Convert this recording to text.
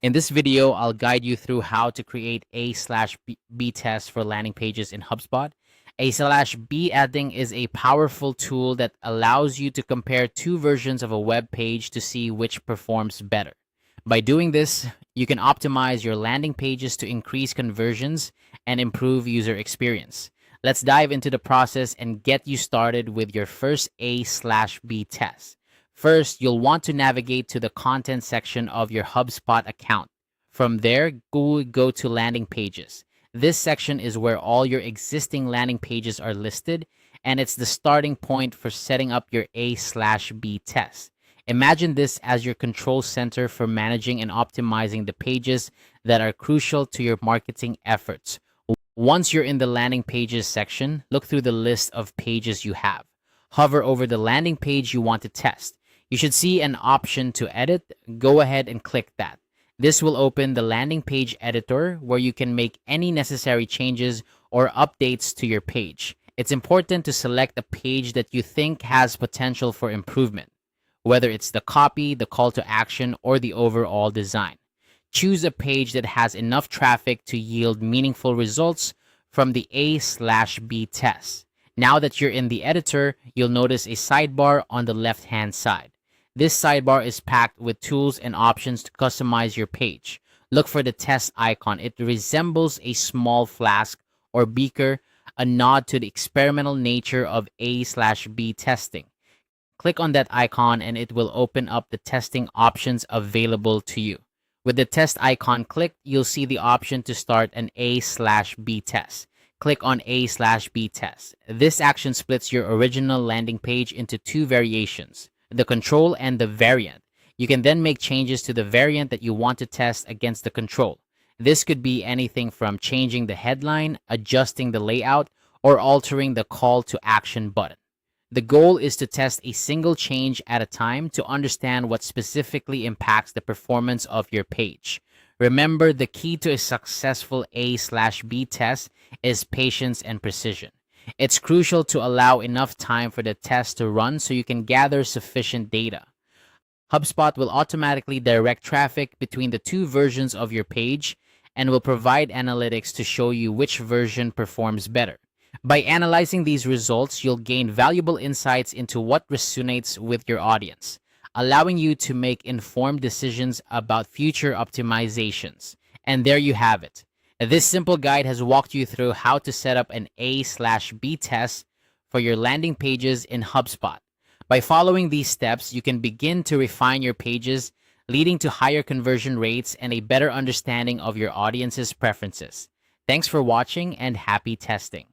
In this video, I'll guide you through how to create A/B tests for landing pages in HubSpot. A/B editing is a powerful tool that allows you to compare two versions of a web page to see which performs better. By doing this, you can optimize your landing pages to increase conversions and improve user experience. Let's dive into the process and get you started with your first A/B test. First, you'll want to navigate to the content section of your HubSpot account. From there, go to landing pages. This section is where all your existing landing pages are listed, and it's the starting point for setting up your A/B test. Imagine this as your control center for managing and optimizing the pages that are crucial to your marketing efforts. Once you're in the landing pages section, look through the list of pages you have. Hover over the landing page you want to test. You should see an option to edit. Go ahead and click that. This will open the landing page editor where you can make any necessary changes or updates to your page. It's important to select a page that you think has potential for improvement, whether it's the copy, the call to action, or the overall design. Choose a page that has enough traffic to yield meaningful results from the A/B test. Now that you're in the editor, you'll notice a sidebar on the left-hand side. This sidebar is packed with tools and options to customize your page. Look for the test icon. It resembles a small flask or beaker, a nod to the experimental nature of A/B testing. Click on that icon and it will open up the testing options available to you. With the test icon clicked, you'll see the option to start an A/B test. Click on A/B test. This action splits your original landing page into two variations, the control and the variant. You can then make changes to the variant that you want to test against the control. This could be anything from changing the headline, adjusting the layout, or altering the call to action button. The goal is to test a single change at a time to understand what specifically impacts the performance of your page. Remember, the key to a successful A/B test is patience and precision. It's crucial to allow enough time for the test to run so you can gather sufficient data. HubSpot will automatically direct traffic between the two versions of your page and will provide analytics to show you which version performs better. By analyzing these results, you'll gain valuable insights into what resonates with your audience, allowing you to make informed decisions about future optimizations. And there you have it. This simple guide has walked you through how to set up an A/B test for your landing pages in HubSpot. By following these steps, you can begin to refine your pages, leading to higher conversion rates and a better understanding of your audience's preferences. Thanks for watching and happy testing.